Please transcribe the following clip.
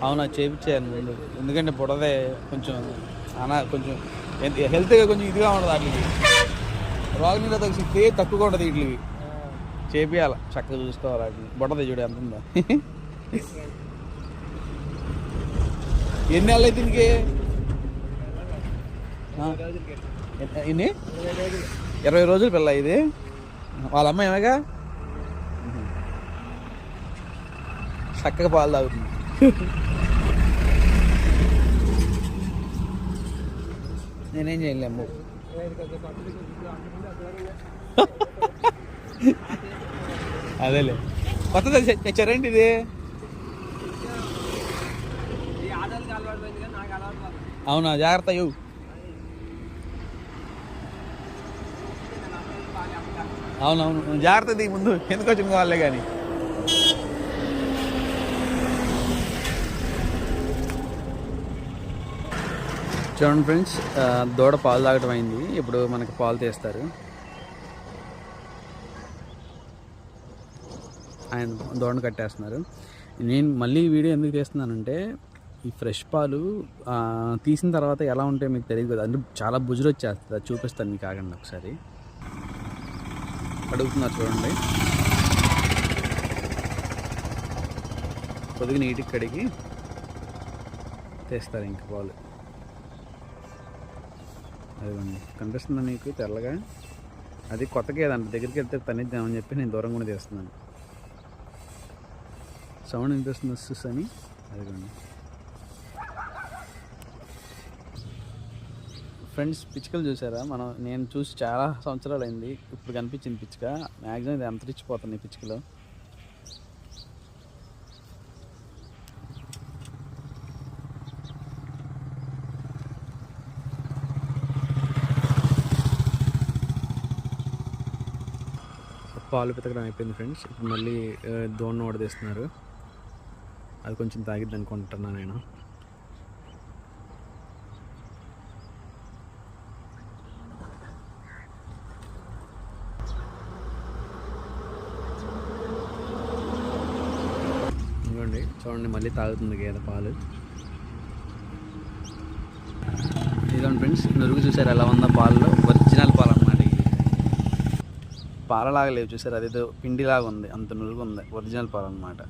అవునా, చేయించాను ముందు. ఎందుకంటే బుడదే కొంచెం కొంచెం హెల్త్గా కొంచెం ఇదిగా ఉండదు వాటికి, రోగనిరోధక శక్తి తక్కువగా ఉంటుంది వీటికి. చేపియాలి, చక్కగా చూసుకోవాలి వాటిని. బుడదే చూడు ఎంత ఉందా. ఎన్ని నెలలు అయితే దీనికి? ఎన్ని? 20 రోజులు పిల్ల ఇది. వాళ్ళ అమ్మ ఏమగా చక్కగా పాలు తాగుతుంది. నేనేం చేయలేము. అదేలే, కొత్తది తెచ్చారేంటి ఇది? అవునా, జాగ్రత్త ఇవ్వు. అవునవును, జాగ్రత్త దిగి ముందు, ఎందుకు వచ్చిన వాళ్ళే కానీ. చూడండి ఫ్రెండ్స్, దూడ పాలు తాగటం అయింది. ఇప్పుడు మనకి పాలు తీస్తారు. ఆయన దూడను కట్టేస్తున్నారు. నేను మళ్ళీ వీడియో ఎందుకు తీస్తున్నానంటే, ఈ ఫ్రెష్ పాలు తీసిన తర్వాత ఎలా ఉంటాయో మీకు తెలియదు కదా, అంటే చాలా బుజురు వచ్చేస్తుంది. అది చూపిస్తాను మీకు, ఆగండి ఒకసారి. అడుగుతున్నారు చూడండి, కొద్దిగా నీటికి కడిగి తీస్తారు ఇంక పాలు. అదిగోండి, కనిపిస్తుందా మీకు తెల్లగా? అది కొత్తగా ఏదంట, దగ్గరికి వెళ్తే తనిద్దామని చెప్పి నేను దూరం కూడా తీస్తున్నాను. సౌండ్ వినిపిస్తుంది వస్తుంది అని. అదిగోండి ఫ్రెండ్స్, పిచ్చుకలు చూసారా? నేను చూసి చాలా సంవత్సరాలు అయింది, ఇప్పుడు కనిపించింది పిచ్చుక. మ్యాక్సిమం ఇది అంతరించిపోతుంది పిచ్చుకలు. పాలు పితకడం అయిపోయింది ఫ్రెండ్స్. ఇప్పుడు మళ్ళీ దోణను ఓడదీస్తున్నారు. అది కొంచెం తాగిద్ది అనుకుంటున్నాను నేను. చూడండి, మళ్ళీ తాగుతుంది గేదె పాలు. ఇదిగోండి ఫ్రెండ్స్, నురుగు చూసారు ఎలా ఉందో పాలలో. ఒరిజినల్ పాలు అన్నమాట. పాలలాగా లేవు చూసారు, అదేదో పిండిలాగా ఉంది, అంత నురుగు ఉంది. ఒరిజినల్ పాలు అన్నమాట.